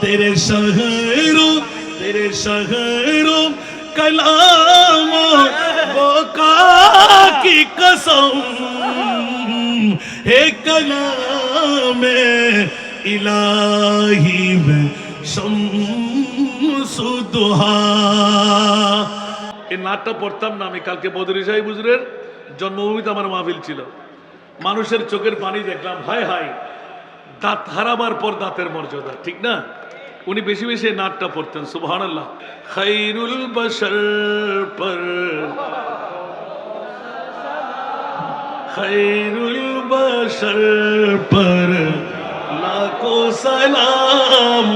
तेरे शहरों कलामों बोका की कसम है कलामे इलाही में शम्सुद्दुहा। এই নাটটা পড়তাম না আমি। কালকে বদরি সাহেব হুজুরের জন্মভূমিতে আমার মাহফিল ছিল। মানুষের চোখের পানি দেখলাম, হায় হায়, দাঁত হারাবার পর দাঁতের মর্যাদা, ঠিক না? উনি বেশি বেশি নাটটা পড়তেন, সুবহানাল্লাহ। খায়রুল বশর পর খায়রুল বশর পর লাখো সালাম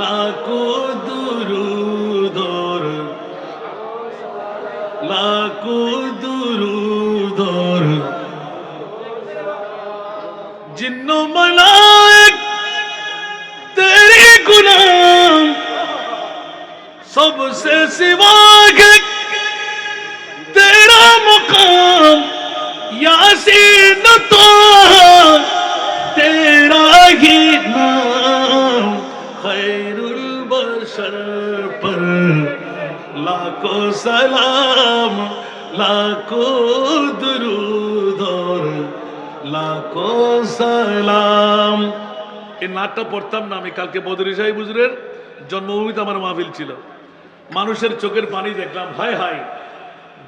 লাখো দুরুদ और लाखो दुरूद और जिन्नो मलाइक तेरे गुलाम सबसे सिवा के तेरा मुकाम यासीन तो तेरा ही नाम खैरुल बशर पर लाखों सलाम लाखों दुरूद और लाखों सलाम। এই নাটটা পড়তাম না আমি। কালকে বদরি সাহেব হুজুরের জন্মভূমিতে আমার মাহফিল ছিল। মানুষের চোখের পানি দেখলাম, হায় হায়,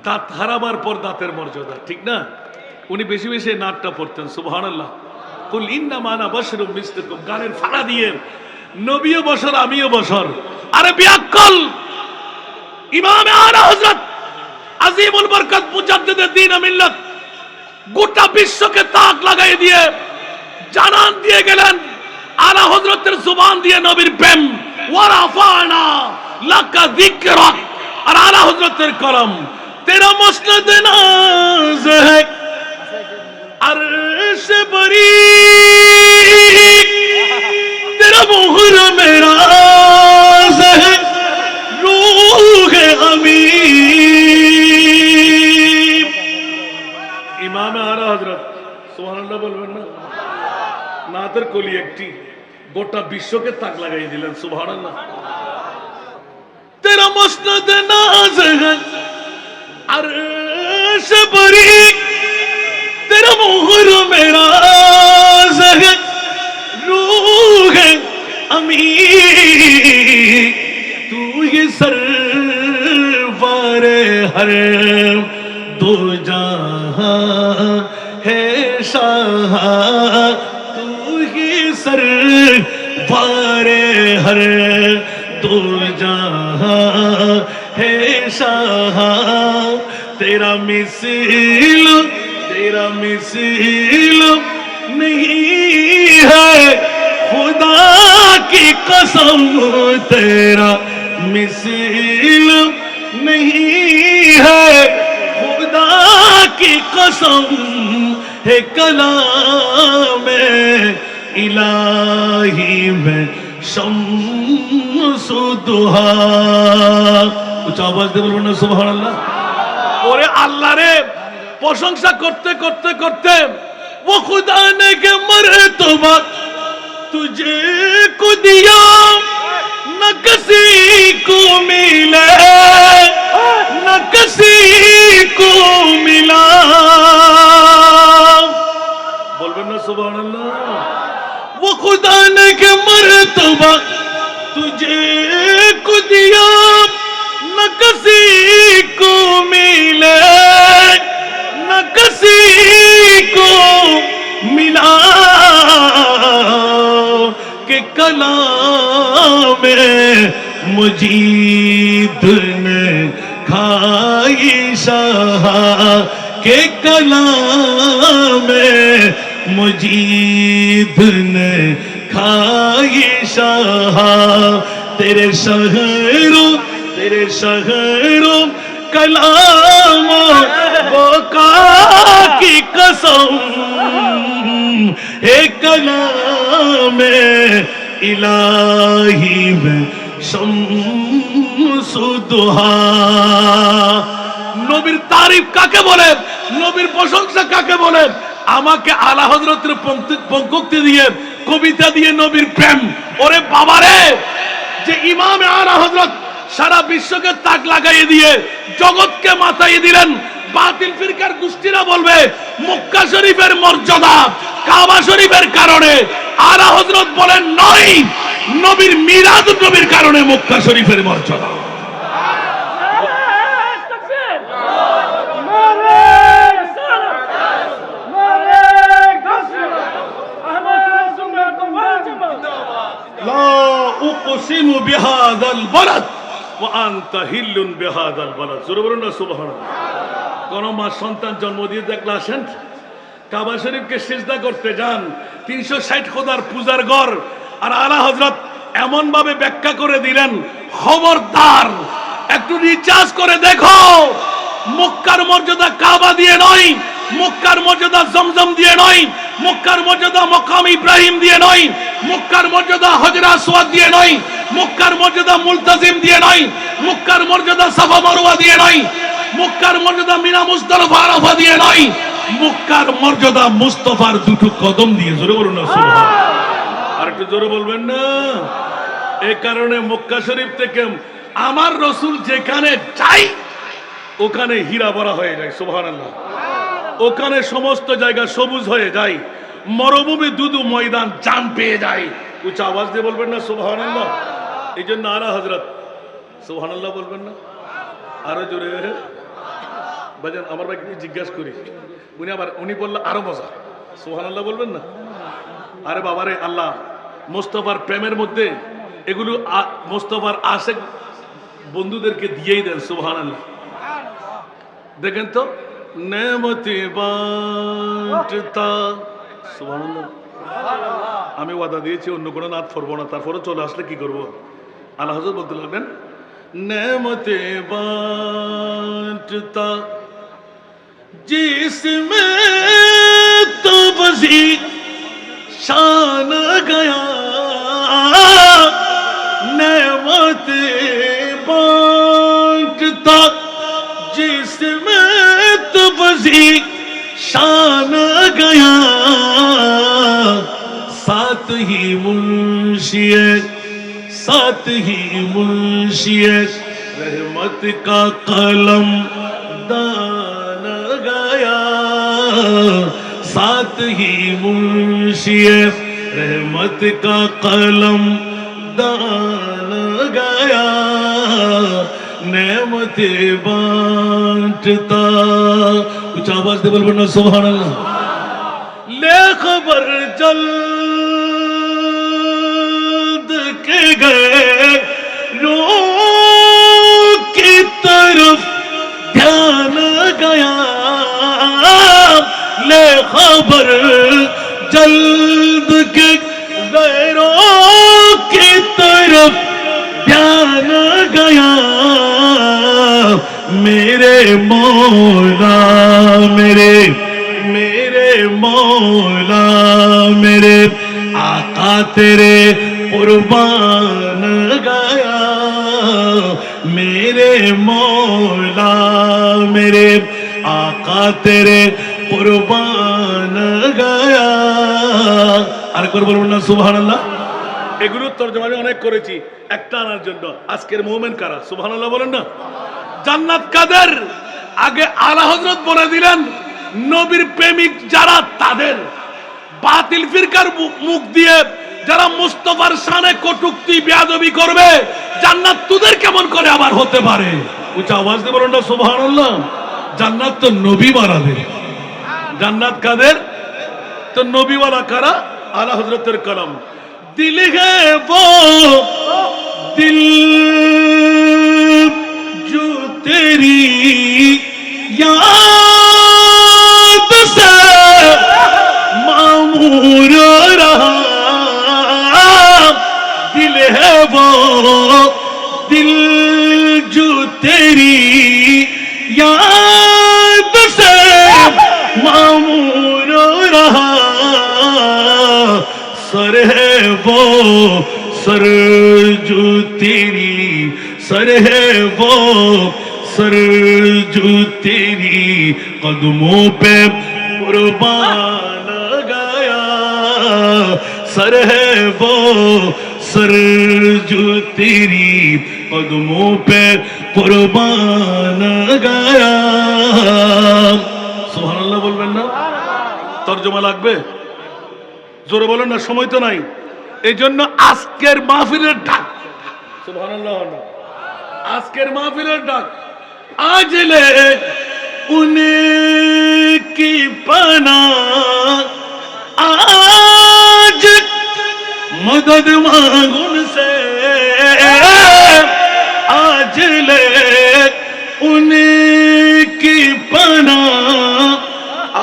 দাঁত হারাবার পর দাঁতের মর্যাদা, ঠিক না? উনি বেশি বেশি এই নাটটা পড়তেন, সুবহানাল্লাহ। কুল ইন্নামা আনা বাশারুম মিসলুকুম, গানের ফাড়া দিয়ে নবীও বশর আমিও বশর। আরে বিয়াক্কল ইমাম আলা হযরত আজিমুল বরকত মুজাদ্দিদ দ্বীন মিল্লাত গোটা বিশ্বকে তাক লাগাই দিয়ে জানান দিয়ে গেলেন আলা হযরতের জুবান দিয়ে নবীর প্রেম। ওয়া রাফানা লাকা যিকরাক, আর আলা হযরতের কলম তেরা মুসনদ নাজ है अर्श बरी तेरा मोहर मेरा है रूह अमीर। इमाम आला हजरत सुबहानाल्लाह বলবেন না? নাতের কলি একটি গোটা বিশ্বকে তাক লাগাই দিলেন, সুবহানাল্লাহ। तेरा मुस्नद नाज है अर्श बरी तेरा मोहर मेरा है रूह अमीर। तू ये सरवर हर दो जहां है शाह, तू ये सरवर हर दो जहां है शाह। तेरा मिसिल नहीं है खुदा की कसम, तेरा मिसिल नहीं है खुदा की कसम है कलाम इलाही में शम्सुद्दुहा। उच्च आवाज दे बोलবেন না সুবহানাল্লাহ। ওরে আল্লাহ রে प्रशंसा करते करते करते वो खुदा ने के मर्तबा तुझे को दिया न किसी को मिले न किसी को मिला। बोलबेन ना सुबहानाल्लाह। वो खुदा ने के मर्तबा तुझे को दिया न किसी को मिले न किसी को मिला के कलाम मुजीद ने खाई शाह, के कलाम मुजीद ने खाई शाह। तेरे शहरों कलामों बोका की कसम है कलामे इलाही में शम्सुद्दुहा। নবীর তারিফ কাকে বলে, নবীর প্রশংসা কাকে বলে? আমাকে আলা হযরতের পঙ্ক্তি দিয়ে কবিতা দিয়ে নবীর প্রেম। ওরে বাবারে, যে ইমাম আলা হযরত সারা বিশ্বকে তাক লাগাইয়ে দিয়ে জগৎকে মাথায় দিলেন, বাতিল ফিরকার গোষ্ঠীরা বলবে মক্কা শরীফের মর্যাদা কাবা শরীফের কারণে। আলা হযরত বলেন নয়, নবীর মিলাদুন নবীর কারণে মক্কা শরীফের মর্যাদা। লা উকসিমু বিহাযাল বালাদ ওয়া আনতা হিল্লুন বিহাযাল বালাদ। জোরে বলুন না সুবহানাল্লাহ। কোন মা সন্তান জন্ম দিয়ে দেখলে আসেন কাবা শরীফকে সিজদা করতে যান, 360 খোদার পূজার ঘর। আর আলা হযরত এমন ভাবে ব্যাখ্যা করে দিলেন, খবরদার একটু রিচার্জ করে দেখো, মক্কার মর্যাদা কাবা দিয়ে নয়, মক্কার মর্যাদা জমজম দিয়ে নয়, মক্কার মর্যাদা মাকাম ইব্রাহিম দিয়ে নয়, মক্কার মর্যাদা হজরে আসওয়াদ দিয়ে নয়, মক্কার মর্যাদা মুলতাজিম দিয়ে নয়, মক্কার মর্যাদা সাফা মারওয়া দিয়ে নয়, মক্কার মর্যাদা মিনা মুজদালিফা আরাফা দিয়ে নয়, মক্কার মর্যাদা মুস্তাফার দুটো কদম দিয়ে। জোরে বলুন না সুবহানাল্লাহ। আর একটু জোরে বলবেন না। এই কারণে মক্কা শরীফ থেকে আমার রাসূল যেখানে যাই ওখানে হীরা ভরা হয়ে যায়। সুবহানাল্লাহ। ওখানে সমস্ত জায়গা সবুজ হয়ে যায়, মরুভূমি দুদু ময়দান জান পেয়ে যায়। উচ্চ আওয়াজ দিয়ে বলবেন না সুবহানাল্লাহ। এই জন্য আলা হযরত সুবহানাল্লাহ বলবেন না আরো জোরে। বাজান আমার ভাইকে জিজ্ঞাসা করি, উনি বললো আরো মজা, সুবহানাল্লাহ বলবেন না। আরে বাবারে, আল্লাহ মুস্তাফার প্রেমের মধ্যে এগুলো মুস্তাফার আশেক বন্ধুদেরকে দিয়েই দেন। সুবহানাল্লাহ। দেখেন তো, নেমতি বাঁটতা। সুবহানাল্লাহ। আমি ওয়াদা দিয়েছি অন্য কোনো নাত পড়বো না, তারপরে চলে আসলে কি করবো? আল্লাহ হযরত বলতে লাগবেন, নেমতে বাঁটতা जिसमें तो बसी शान गया, नेमत बांटता जिसमें तो बसी शान गया, साथ ही मुंशिए साथ ही मुंशिए रहमत का कलम दान गया, साथ ही मुंशिए रहमत का कलम दान गया, नेमत बांटता। कुछ आवाज दे बोलना सुभान अल्लाह। ले खबर जल्द के गए रो की तरफ ध्यान गया, ले खबर जल्द के गैरों की तरफ ध्यान गया, मेरे मौला मेरे मौला मेरे आका तेरे कुर्बान गया, मेरे मौला मेरे आका तेरे कुर्बान गया। আর একবার বলুন না সুবহানাল্লাহ। এগুলোর তরজমা আমি অনেক করেছি একটা আনার জন্য। আজকের মুমিন কারা? সুবহানাল্লাহ বলেন না। জান্নাত কাদের? আগে আলা হযরত বলে দিলেন, নবীর প্রেমিক যারা তাদের। বাতিল ফিরকার মুখ দিয়ে যারা মুস্তাফার শানে কটূক্তি বেয়াদবি করবে, জান্নাত তোদের কেমন করে আবার হতে পারে? উচ্চ আওয়াজ দিয়ে বলুন না সুবহানাল্লাহ। জান্নাত তো নবী বানাদের। জান্নাত কাদের? তো নবীওয়ালা কারা? আলা হযরতের কলম। দিল হে वो दिल जो तेरी याद से मामूर रहा, दिल है वो दिल जो तेरी याद से मामूर रहा, सर है वो सर जो तेरी, सर है वो सर जो तेरी कदमों पे कुर्बान गया, सर है वो सर जो तेरी कदमों पे कुर्बान गया। सुबहानाल्लाह बोलবেন না? তরজমা লাগবে? জোরে বলেন না, সময় তো নাই। এই জন্য আজকের মাহফিলের ডাক, সুবহানাল্লাহ, আজকের মাহফিলের ডাক, আজ ले उनकी पना, आज मदद मांग उनसे, आज ले उनकी पना,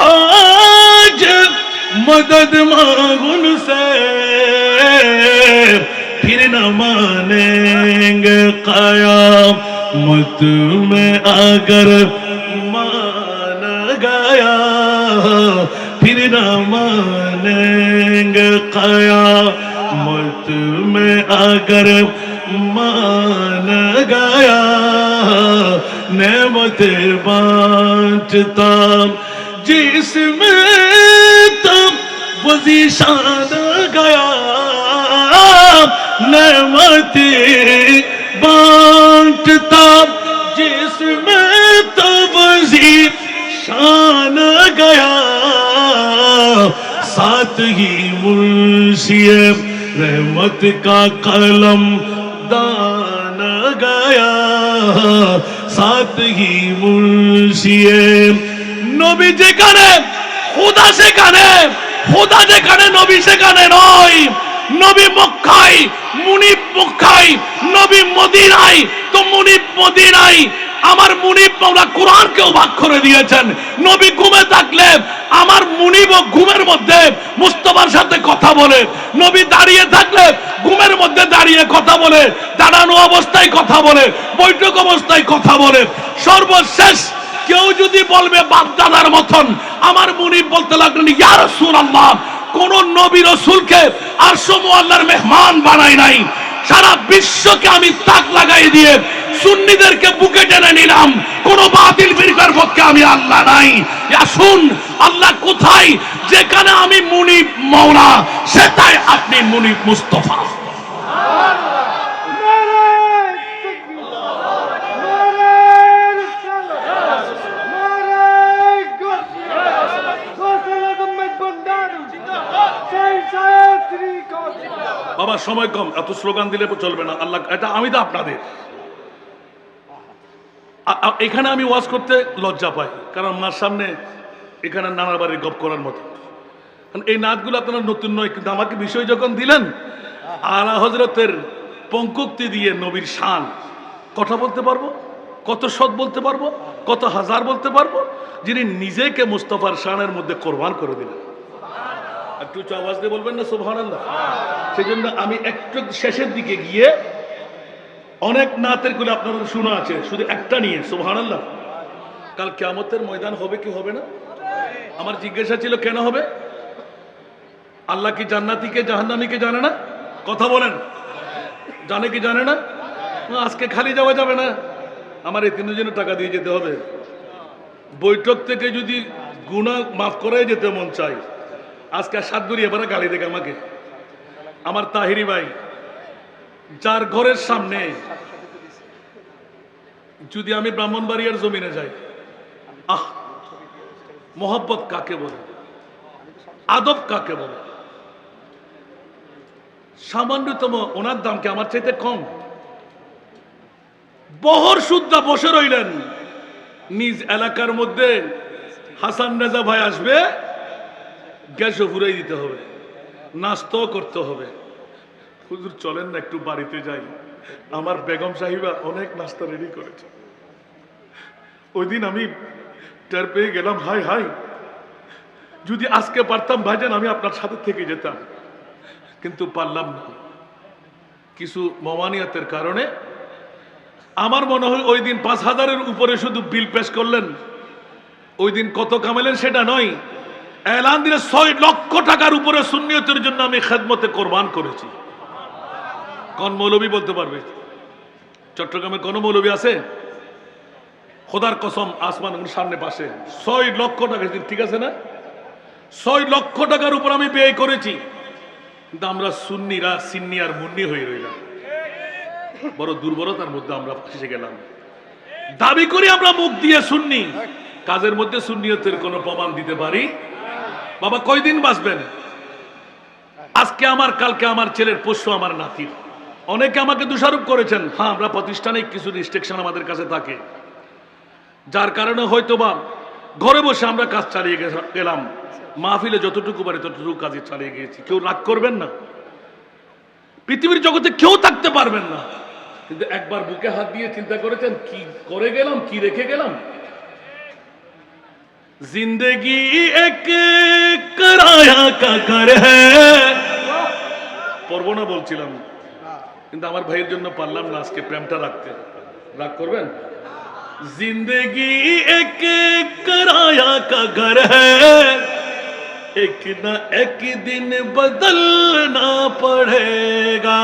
आज मदद मांग उनसे, फिर न मानेंगे क़यामत में अगर मान गया, फिर न मानेंगे क़यामत में अगर मान गया। नेमतें बांटता जिसमें तब वो ज़ीशान गया, नेमतें बांटता जिसमें तब ज़ीशान गया, साथ ही मुंशिए रहमत का कलम दान गया, साथ ही मुंशिए नबी যেখানে খোদা সেখানে, খোদা যেখানে নবী সেখানে নয়। নবী মক্কায়, মুনিব মক্কায়, নবী মদিনায়, তো মুনিব মদিনায়। আমার মুনিব মাওলা কোরআনকেও ভাগ করে দিয়েছেন। নবী ঘুমে থাকলে আমার মুনিব ঘুমের মধ্যে মুস্তাফার সাথে কথা বলে, নবী দাঁড়িয়ে থাকলে ঘুমের মধ্যে দাঁড়িয়ে কথা বলে, দাঁড়ানো অবস্থায় কথা বলে, বৈঠক অবস্থায় কথা বলে। সর্বশেষ কেউ যদি বলবে বাপদাদার মতন, আমার মুনিব বলতে লাগলেন, ইয়া রাসূলুল্লাহ, কোন নবী রাসূলকে আরশ মুআল্লার মেহমান বানাই নাই। সারা বিশ্বকে আমি তাক লাগাই দিয়ে সুন্নিদেরকে বুকে টেনে নিলাম। কোন বাতিল ফিরকার পক্ষে আমি আল্লাহ নাই। আসুন, আল্লাহ কোথায়? যেখানে আমি মুনিব মাওলা, সেটাই আপনি মুনিব মুস্তাফা। বাবা সময় কম, এত স্লোগান দিলে চলবে না। আল্লাহ, এটা আমি তো আপনাদের এখানে আমি ওয়াজ করতে লজ্জা পাই, কারণ মার সামনে এখানে নানার বাড়ির গপ করার মতো। এই নাচগুলো আপনারা নতুন নয়, কিন্তু আমাকে বিষয় যখন দিলেন, আলা হযরতের পঙ্কোক্তি দিয়ে নবীর শান কথা বলতে পারবো, কত শত বলতে পারবো, কত হাজার বলতে পারবো, যিনি নিজেকে মুস্তাফার শানের মধ্যে কোরবান করে দিলেন। একটু আওয়াজ দিয়ে বলবেন না সুবহানাল্লাহ? সেই জন্য আমি একটু শেষের দিকে গিয়ে, অনেক নাতের গুলো আপনাদের শোনা আছে, শুধু একটা নিয়ে, সুবহানাল্লাহ। কাল কিয়ামতের ময়দান হবে কি হবে না? আমার জিজ্ঞাসা ছিল কেন হবে? আল্লাহ কি জান্নাতীকে জাহান্নামীকে জানে না? কথা বলেন, জানে কি জানে না? আজকে খালি যাওয়া যাবে না, আমার এই তিনজনের টাকা দিয়ে যেতে হবে। বৈঠক থেকে যদি গুনাহ মাফ করাই যেতে মন চাই, আজকে সাত ধরি এবারে গালি দেখে আমাকে আমার তাহিরি ভাই, যার ঘরের সামনে যদি আমি ব্রাহ্মণবাড়িয়ার জমিনে যাই, আহ, মোহাব্বত কাকে বলে, আদব কাকে বলে? সামান্যতম ওনার দাম কি আমার চাইতে কম? বহর শুদ্ধা বসে রইলেন নিজ এলাকার মধ্যে। হাসান রেজা ভাই আসবে, গ্যাসও ফুরাই দিতে হবে, নাস্তাও করতে হবে। হুজুর চলেন না একটু বাড়িতে যাই, আমার বেগম সাহিবা অনেক নাস্তা রেডি করেছে। ওই দিন আমি টের পেয়ে গেলাম, হাই হাই, যদি আজকে পারতাম ভাইজান আমি আপনার সাথে থেকে যেতাম, কিন্তু পারলাম না কিছু মমানিয়াতের কারণে। আমার মনে হয় ওই দিন ৫,০০০-এর উপরে শুধু বিল পেশ করলেন। ওই দিন কত কামালেন সেটা নয়, এলান দিলে ৬ লক্ষ টাকার উপরে সুন্নিয়তের জন্য আমি খেদমতে কোরবান করেছি। কোন মৌলবী বলতে পারবে? চট্টগ্রামে কোন মৌলবী আছে? খোদার কসম, আসমান সামনে পাশে ৬ লক্ষ টাকা, ঠিক আছে না? ৬ লক্ষ টাকার উপর আমি ব্যয় করেছি। কিন্তু আমরা সুন্নিরা সিন্নি আর মুন্নি হয়ে রইলাম, বড় দুর্বলতার মধ্যে আমরা ফেসে গেলাম। দাবি করি আমরা মুখ দিয়ে সুন্নি, কাজের মধ্যে সুন্নিয়তের কোনো প্রমাণ দিতে পারি? বাবা কয়দিন বাঁচবেন? আজকে আমার, কালকে আমার ছেলের, পরশু আমার নাতির। অনেকে আমাকে দোষারোপ করেছেন, হ্যাঁ আমরা প্রতিষ্ঠানে কিছু রেস্ট্রিকশন আমাদের কাছে থাকে, যার কারণে হয়তোবা ঘরে বসে আমরা কাজ চালিয়ে গেলাম, মাহফিলে যতটুকু পারে ততটুকু কাজে চালিয়ে গিয়েছি। কেউ রাগ করবেন না, পৃথিবীর জগতে কেউ থাকতে পারবেন না, কিন্তু একবার বুকে হাত দিয়ে চিন্তা করেছেন কি করে গেলাম, কি রেখে গেলাম? জিন্দগি এক কিরায়া কা ঘর হ্যায়, পড়বো না বলছিলাম, কিন্তু আমার ভাইয়ের জন্য পারলাম না আজকে প্রেমটা রাখতে। রাগ করবেন? जिंदगी एक किराया का घर है, एक न एक दिन बदलना पड़ेगा,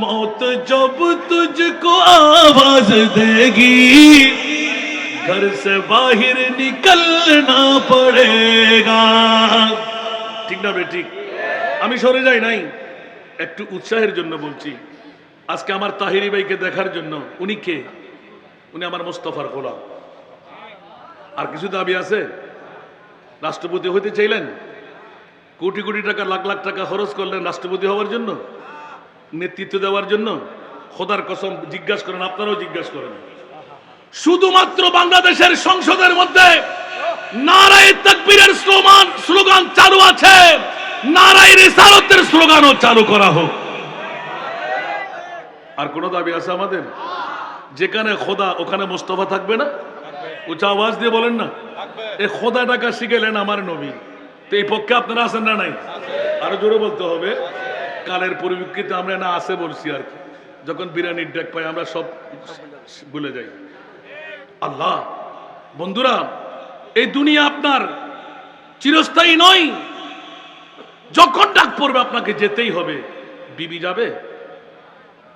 मौत जब तुझको आवाज देगी घर से बाहर निकलना पड़ेगा। ঠিক না বেঠিক? আমি সরে যাই নাই, একটু উৎসাহের জন্য বলছি। আজকে আমার তাহিরি ভাইকে দেখার জন্য, উনি কে? উনি আমার মোস্তফার গোলাম। আর কিছু দাবি আছে? রাষ্ট্রপতি হইতে চাইলেন, কোটি কোটি টাকা, লাখ লাখ টাকা খরচ করলেন রাষ্ট্রপতি হওয়ার জন্য, নেতৃত্ব দেওয়ার জন্য? খোদার কসম জিজ্ঞাসা করেন, আপনারাও জিজ্ঞাসা করেন, শুধুমাত্র বাংলাদেশের সংসদের মধ্যে নারায়ে তাকবীরের স্লোগান চালু আছে, নারায়ে রিসালাতের স্লোগানও চালু করা হোক। আর কোন দাবি আছে আমাদের? যেখানে খোদা ওখানে মোস্তফা থাকবে না? উঁচা আওয়াজ দিয়ে বলেন না, এই খোদা টাকা শিখেলেন আমার নবী, তো এই পক্ষে আপনারা আছেন না? নাই? আরো জোরে বলতে হবে। কালের পরিপ্রেক্ষিতে আমরা না আছে বলছি আর কি, যখন বিরিয়ানির ডাক পাই আমরা সব ভুলে যাই। আল্লাহ, বন্ধুরা, এই দুনিয়া আপনার চিরস্থায়ী নয়, যখন ডাক পড়বে আপনাকে যেতেই হবে। বিবি যাবে,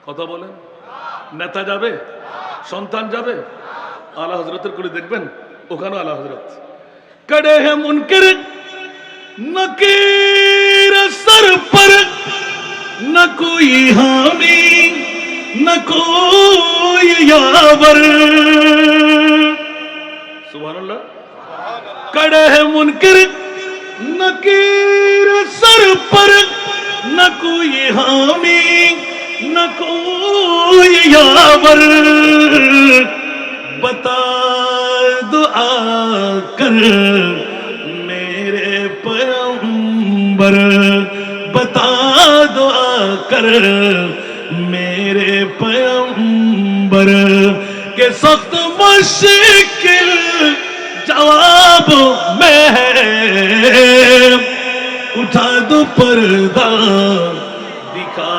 কথা বলেন, নেতা যাবে, সন্তান যাবে, আলা হযরতের কোলে দেখবেন, ওখানেও আলা হযরত কড়ে হে মুনকির নকির সর পর, না কোই हामी না কোই ইয়াবর। সুবহানাল্লাহ। কড়ে হে মুনকির নকির সর পর, না কোই हामी न कोई यावर, बता दो आकर मेरे पैगंबर, बता दो आकर मेरे पैगंबर के सख्त मुश्किल जवाब में है, उठा दो पर्दा दिखा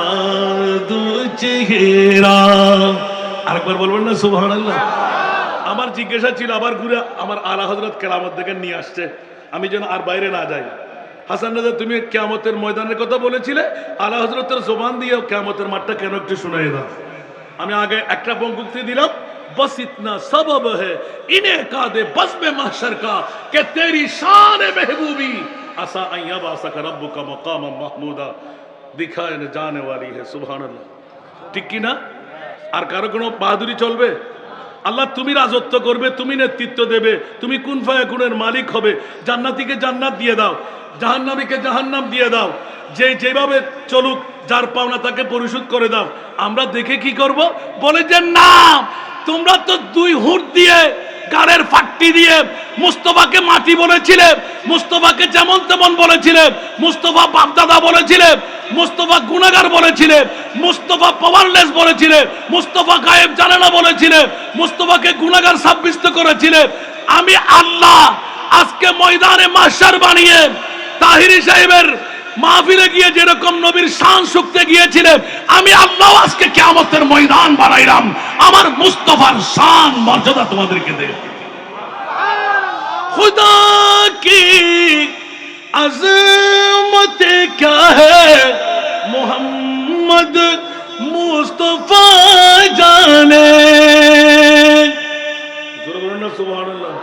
दो চেহারা। আরেকবার বলবেন না সুবহানাল্লাহ? আমার জিজ্ঞাসা ছিল, আবার ঘুরে আমার আলা হযরত কিয়ামত দেখে নিয়ে আসছে, আমি যেন আর বাইরে না যাই। হাসান রাজা, তুমি কিয়ামতের ময়দানের কথা বলেছিলে, আলা হযরতের জবান দিয়ে কিয়ামতের মাঠটা কেন একটু শুনাই দাও। আমি আগে একটা পঙ্ক্তি দিলাম, बस इतना सबब है इनेकादे बज़्म महशर का कि तेरी शान महबूबी असा अय्या बासक रब्बुका मकाम महमूदा दिखाए न जाने वाली है। सुबहानाल्लाह। ঠিক কি না? আর কারো কোনো বাহাদুরি চলবে? আল্লাহ তুমি রাজত্ব করবে, তুমি নেতৃত্ব দেবে, তুমি কুন ফায়াকুনের মালিক হবে, জান্নাতীকে জান্নাত দিয়ে দাও, জাহান্নামীকে জাহান্নাম দিয়ে দাও, যে যেভাবে চলুক, যার পাওনা তাকে পরিশোধ করে দাও। আমরা দেখে কি করব? বলে যে না, তোমরা তো দুই হুঁট দিয়ে, গাড়ের ফাট্টি দিয়ে মুস্তফাকে মাটি বলেছিলে, মুস্তফাকে যেমন তেমন বলেছিলে, মুস্তফা বাপদাদা বলেছিলে, মুস্তফা গুনাহগার বলেছিলে, মুস্তফা পাওয়ারলেস বলেছিলে, মুস্তফা গায়েব জানে না বলেছিলে, মুস্তফাকে গুনাহগার সাব্যস্ত করেছিলে। আমি আল্লাহ আজকে ময়দানে মাহশার বানিয়ে তাহিরি সাহেবের মাহফিলে গিয়ে যেরকম নবীর শান শুকতে গিয়েছিলেন, আমি আল্লাহ আজকে কিয়ামতের ময়দান বানাইলাম আমার মুস্তফার শান মর্যাদা তোমাদেরকে দেব। खुदा की अज़मत क्या है मोहम्मद मुस्तफा जाने। सुभान अल्लाह।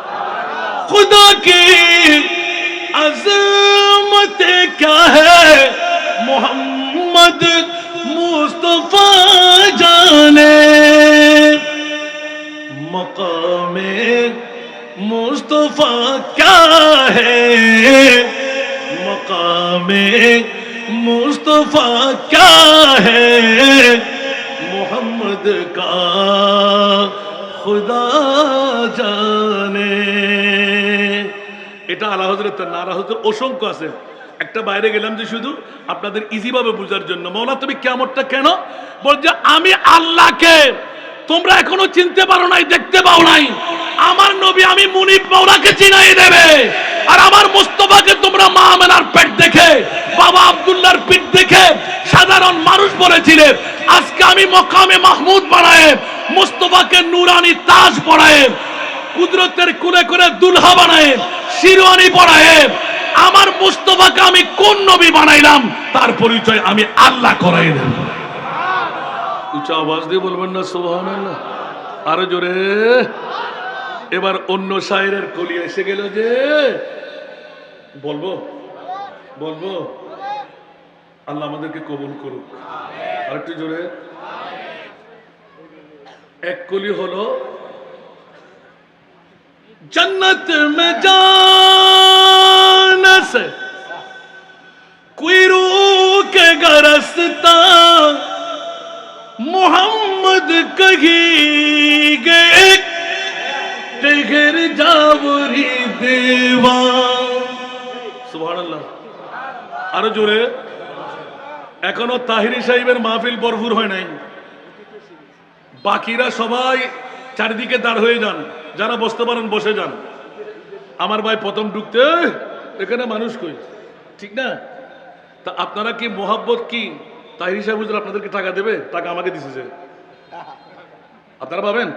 खुदा की अज़मत क्या है मोहम्मद मुस्तफा जाने मकामे मुस्तफा क्या है, मकामे मुस्तफा क्या है, मोहम्मद का खुदा जाने। এটা আলা হযরতের না, আলা হযরতের অসংখ্য আছে। একটা বাইরে গেলাম যে শুধু আপনাদের ইজি ভাবে বোঝার জন্য। মাওলা তুমি কিয়ামতটা কেন বল যে আমি আল্লাহকে তোমরা এখনো চিনতে পারো নাই, দেখতে পাও নাই, আমার নবী আমি মুনিব মাওলাকে চিনাই দেবে। আর আমার মুস্তাফাকে তোমরা মা আমেনার পেট দেখে, বাবা আব্দুল্লাহর পিঠ দেখে সাধারণ মানুষ বলেছিলে, আজকে আমি মকামে মাহমুদ বানায়ে মুস্তাফাকে নূরানি তাজ পরায়ে কুদরতের কুলে করে দুলহা বানায়ে শিরওয়ানি পরায়ে আমার মুস্তাফাকে আমি কোন নবী বানাইলাম তার পরিচয় আমি আল্লাহ করাই দেব। উচ্চ আওয়াজ দিয়ে বলবেন না সুবহানাল্লাহ? আরো জোরে। এবার অন্য শায়েরের কলি এসে গেল যে বলবো বলবো আল্লাহ আমাদেরকে কবুল করুক। আর একটু জোরে। এক কলি হলো जन्नत में जाने से कोई रूह के गरसता मोहम्मद कही गए ठहर जावरी देवा। सुबहानाल्लाह। আরো জোরে। এখনো তাহিরি সাহেবের মাহফিল ভরপুর হয় নাই, বাকিরা সবাই চারিদিকে দাঁড় হয়ে যান, যারা বসতে পারেন বসে যান। আমার ভাই প্রথম ঢুকতে এখানে মানুষ কই, ঠিক না? তা আপনারা কি মোহাব্বত কি তাহিরি সাহেব হুজুর আপনাদেরকে টাকা দেবে? টাকা আমাকে দিছে, আপনারা পাবেন।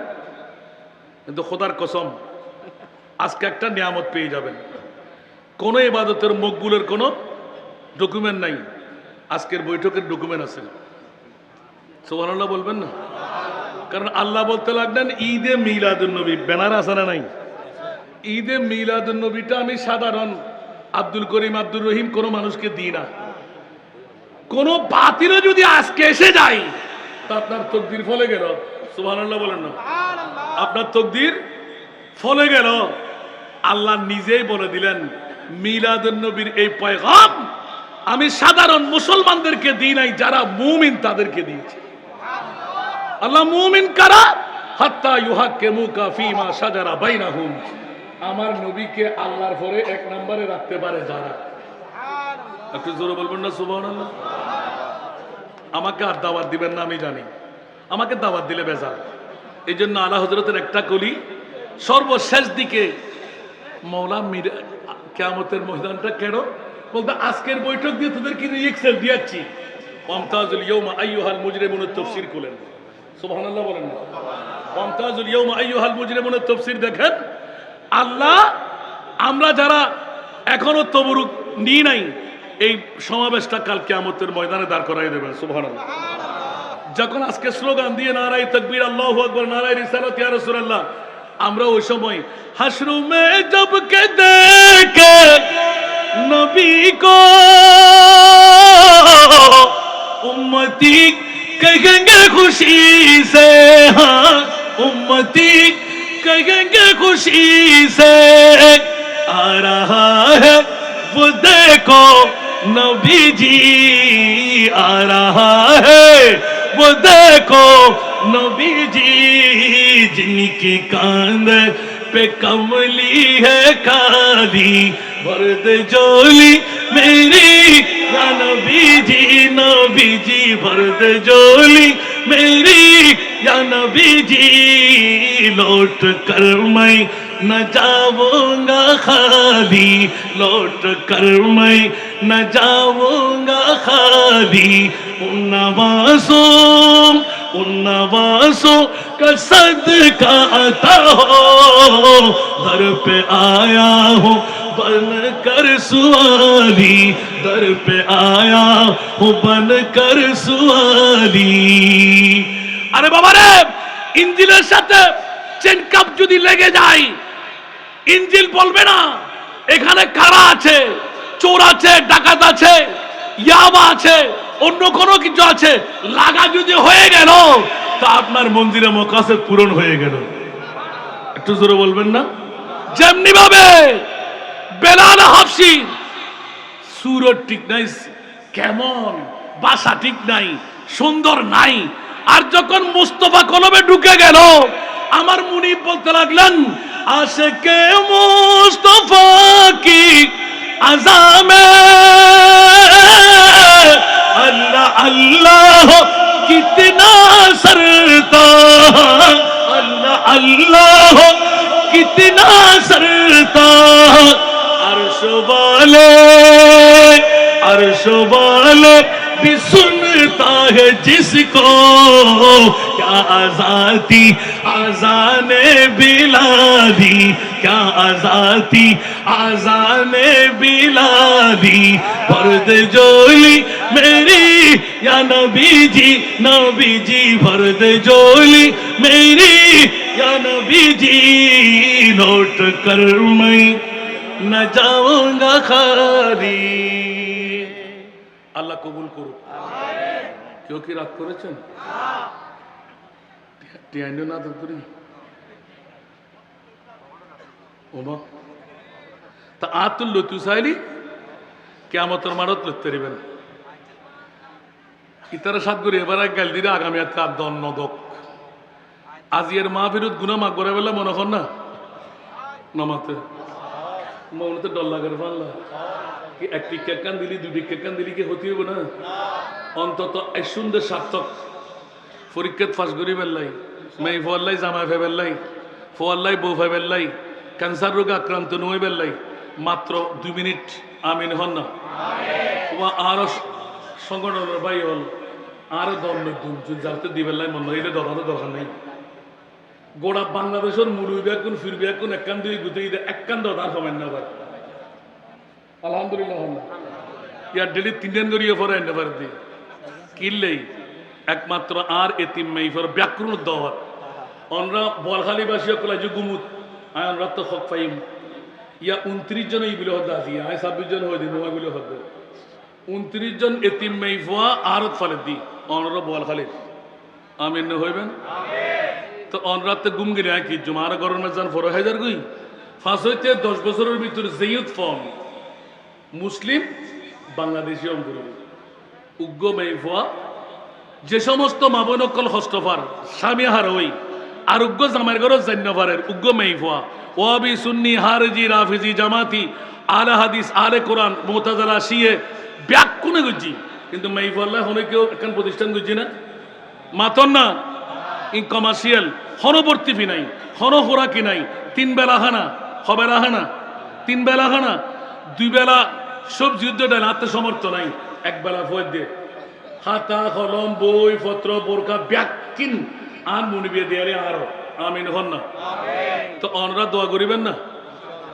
কিন্তু খোদার কসম আজকে একটা নিয়ামত পেয়ে যাবেন। কোন ইবাদতের মকবুলের কোনো ডকুমেন্ট নাই, আজকের বৈঠকের ডকুমেন্ট আছে। সুবহানাল্লাহ বলবেন না? কারণ আল্লাহ বলতে লাগলেন ঈদে মিলাদুন নবী, ব্যানার আছে না নাই? ঈদে মিলাদুন নবীটা আমি সাধারণ আব্দুল করিম আব্দুর রহিম কোন মানুষকে দিই না। কোন বাতিলে যদি আজকে এসে যায় তা আপনার তকদির ফলে গেল। সুবহানাল্লাহ বলেন না? আপনার তকদির ফলে গেল। আল্লাহ নিজেই বলে দিলেন মিলাদুন নবীর এই পয়গাম আমি সাধারণ মুসলমানদেরকে দিই নাই, যারা মুমিন তাদেরকে দিয়েছি। আল্লাহ মুমিন কারা? হাত্তা ইউহাক্কিমুকা ফীমা শাজারা বাইনাহুম। আমার নবীকে আল্লাহর পরে এক নম্বরে রাখতে পারে যারা। একটু জোরে বলবেন না সুবহানাল্লাহ? আমাকে আর দাওয়াত দিবেন না আমি জানি, আমাকে দাওয়াত দিলে বেজার। এই জন্য আলা হযরতের একটা কলি সর্বশেষ দিকে মওলা মীর কিয়ামতের ময়দানটা কেন বলতে আজকের বৈঠক দিয়ে তোদেরকে রিয়েকশন দিয়েছি। ওয়ামতাজুল ইয়াউমা আইয়ুহাল মুজরিমুন তাফসীর করেন। সুবহানাল্লাহ বলেন না? ওয়ামতাজুল ইয়াউমা আইয়ুহাল মুজরিমুন তাফসীর দেখেন। আল্লাহ আমরা যারা এখনো তবরুক নিই নাই এই সমাবেশটা কাল কিয়ামতের ময়দানে দাঁড় করাই দেবেন। সুবহানাল্লাহ। যখন আজকে স্লোগান দিয়ে নারায়ে তাকবীর আল্লাহু আকবার নারায়ে রিসালাত ইয়া রাসূলুল্লাহ, আমরা ওই সময় হাশরু মে জব কে দেখে নবী কো উম্মতি कहेंगे खुशी से, हाँ उम्मती कहेंगे खुशी से आ रहा है वो देखो नबी जी आ रहा है वो देखो नबी जी जिनकी कांध पे कमली है काली वर्द जोली मेरी या नबी जी वर्द जोली मेरी या नबी जी लौट कर मैं न जाऊंगा खाली लौट कर मैं न जाऊंगा खाली उन नवासों का सदका अता हो दर पे आया हूँ बन कर सुवाली दर पे आया हूँ बन कर सुवाली। अरे बाबा रे ইঞ্জিলের সাথে চেন কাপ যদি লেগে যায় ইঞ্জিল বলবে না এখানে কারা আছে, চোর আছে, ডাকাত আছে, ইয়াবা আছে, অন্য কোনো কিছু আছে, লাগা যদি হয়ে গেল তা আপনার মন্দিরে মকাসেদ পূরণ হয়ে গেল। একটু জোরে বলবেন না? যেমনি ভাবে বেলাল হাফসি সুরত ঠিক নাই, কেমন বাসা ঠিক নাই, সুন্দর নাই, আর যখন মুস্তফা কলবে ঢুকে গেল আমার মুনিব বলতে লাগলেন, আশিকে মুস্তফা কি আজামে अल्लाह अल्लाह कितना सरता, अल्लाह अल्लाह कितना सरता, अर्श वाले भी सुनता है जिसको, क्या आजादी आजाने बिलाली, क्या आजादी आजाने बिलाली, फर्द जोली मेरी या नबी जी फर्द जोली मेरी या नबी जी, लौट कर मैं न जाऊंगा खाली। আল্লাহ কবুল করুক। কেউ কি রাগ করেছেন? না করি ওমা তা আতুল লতু চাইলি কেমতর মারত লড়তে পারিবেন। ইতারা সাত করে এবার এক গাল দিলে আগামী একটা দন নদক আজিয়ের মা বিরোধ গুনা মা করে বেলা মনে হন না নামাতে মনে ডর লাগার পাল্লা কি এক টিকা কান দিলি দুই টিকা কান দিলি কি হতে হইব না? অন্তত এই সুন্দর সার্থক পরীক্ষাত ফাঁস করি বেল্লাই, মেয়ে ফোয়াল্লাই জামাই ফেবেল্লাই, ফোয়াল্লাই বউ ফেবেল্লাই, ক্যান্সার রোগে আক্রান্ত নয় বেল্লাই, মাত্র 2 মিনিট আমিন হন না? আরো সংগঠনের বাই হল আরো দম যাতে দিবেল্লাই মনে হয় এটা দরকার দরকার নেই। গোড়া বাংলাদেশের মুড়ুইবে এখন ফিরবে এখন একখান দুই গুতে একখান দরকার হবেন না। আলহামদুলিল্লাহ ইয়ার ডেলি 3 দিন করিয়ে পরে এনে পারতি কিনলেই একমাত্র আর এতিম মেইফর ব্যাকরণ দাওয়াত অনরা বলখালীবাসী কলা যে গুমুত আয় অনরা তো হক পাইম ইয়া 29 জন এই বিলে হদ আজি আয় 26 জন হই দিন ওই বিলে হদ 29 জন এতিম মেইফা আরত ফলে দি অনরা বলখালী আমিন হইবেন আমিন। তো অনরাতে গুম গিরে কি জুমার গরমে জান 4000 গই ফাঁস হইতে 10 বছরের ভিতর যেইত ফর্ম মুসলিম বাংলাদেশি অন্তর উগ্র মেইফা যে সমস্ত মাবনকল হস্তফার স্বামী হার হই আর উগ্র জামার ঘর জান্নফারের উগ্র মেইফা ওয়াবি সুন্নি হারজি রাফিজি জামাতি আলে হাদিস আলে কোরআন মুতাজালা শিয়ে ব্যাকুনে গুজি কিন্তু মেইফাল্লাহ হনে কেউ এখন প্রতিষ্ঠান গুজি না মাতন না ইন কমার্শিয়াল হনবর্তী ফি নাই হন খোরাকি নাই 3 বেলা খানা হবেলা খানা 3 বেলা খানা 2 বেলা সবজি যুদ্ধটা আত্মসমর্থ নাই, 1 বেলা ফয়েদ দিয়ে খাতা কলম বই পত্র বোরকা ব্যাকিন আর মুনিবিয়ে দেয়ারে আরো আমিন হন না? তো অনরা দোয়া করিবেন না?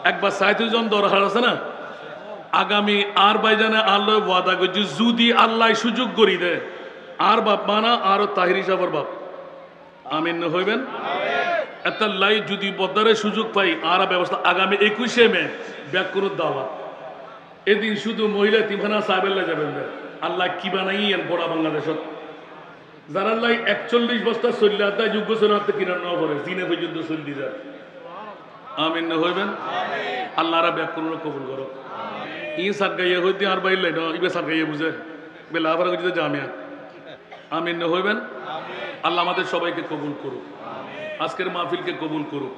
একবার 37 জন দরকার আছে না আগামী আর বাইজানে আল্লাহ ওয়াদা করছি যদি আল্লাহ সুযোগ করি দে আর বাপ মানা আরো তাহিরি সাহেবের বাপ আমিন হইবেন এত লাই যদি বদারে সুযোগ পাই আর ব্যবস্থা আগামী 21শে মে ব্যাকুন দাওয়া এদিন শুধু মহিলা তিমখানা সাহেবেল্লা যাবেন আল্লাহ কি বানাই বড় বাংলাদেশত যারা আল্লাহ 41 বস্তা চল্লা দেয় যোগ্য চলাতে কিনা ন করে দিনে পর্যন্ত চল্লি যায় আমিন হইবেন আল্লাহরা ব্যাকুন কবুল করো ই সার গাইয়া হইতে আর বাইলে ন ইবে সার গাইয়া বুঝে বেলা আবার যদি জামিয়া আমিন হইবেন আল্লাহ আমাদের সবাইকে কবুল করুক আজকের মাহফিলকে কবুল করুক।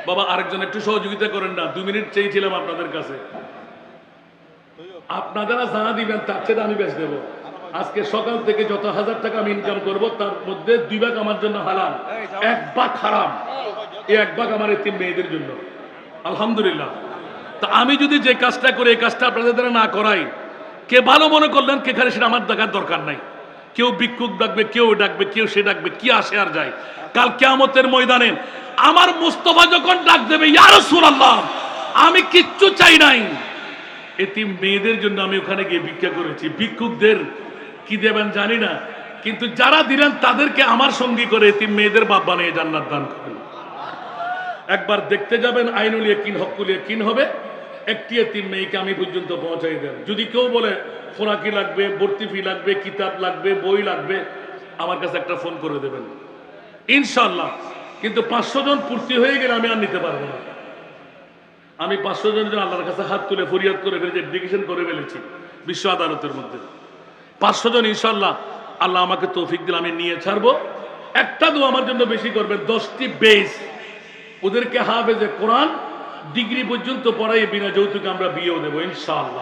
বাবা আরেকজন একটু সহযোগিতা করেন না 2 মিনিট চেয়েছিলাম আপনাদের কাছে আপনারা জানা দিবেন তার চেয়ে আমি বেশ দেবো আজকে সকাল থেকে যত 1000 টাকা আমি ইনকাম করবো তার মধ্যে 2 ভাগ আমার জন্য হালাল 1 ভাগ হারাম এই 1 ভাগ আমার এতিম মেয়েদের জন্য আলহামদুলিল্লাহ। তা আমি যদি যে কাজটা করে এই কাজটা আপনাদের দ্বারা না করাই কে ভালো মনে করলেন কে খালি সেটা আমার দেখার দরকার নাই। কেউ ভিক্ষুক ডাকবে কেউ ডাকবে কেউ সে ডাকবে কি আসে আর যায় কাল কিয়ামতের ময়দানে আমার মুস্তাফা যখন ডাক দেবে ইয়া রাসূলুল্লাহ আমি কিচ্ছু চাই নাই এতিম মেয়েদের জন্য আমি ওখানে গিয়ে ভিক্ষা করেছি ভিক্ষুকদের কি দেবেন জানি না কিন্তু যারা দিলেন তাদেরকে আমার সঙ্গী করে এতিম মেয়েদের বাপ বানিয়ে জান্নাত দান করেন। একবার দেখতে যাবেন আইনুল ইয়াকিন হকুল ইয়াকিন হবে একটি এতিম মেয়েকে আমি পর্যন্ত পৌঁছাই দেন। যদি কেউ বলে খোরাকি লাগবে, ভর্তি ফি লাগবে, কিতাব লাগবে, বই লাগবে, আমার কাছে একটা ফোন করে দেবেন ইনশাল্লাহ। কিন্তু 500 জন পূর্তি হয়ে গেলে আমি আর নিতে পারবো না। আমি 500 জনের জন্য আল্লাহর কাছে হাত তুলে ফরিয়াদ করে ফেলেছি, অ্যাপ্লিকেশন করে ফেলেছি বিশ্ব আদালতের মধ্যে। 500 জন ইনশাল্লাহ আল্লাহ আমাকে তৌফিক দিলে আমি নিয়ে ছাড়বো। একটা দোয়া আমার জন্য বেশি করবেন, 10টি বেস ওদেরকে হাফেজে কোরআন ডিগ্রি পর্যন্ত পড়াই বিনা যৌতুকে আমরা বিয়েও দেবো ইনশাআল্লাহ।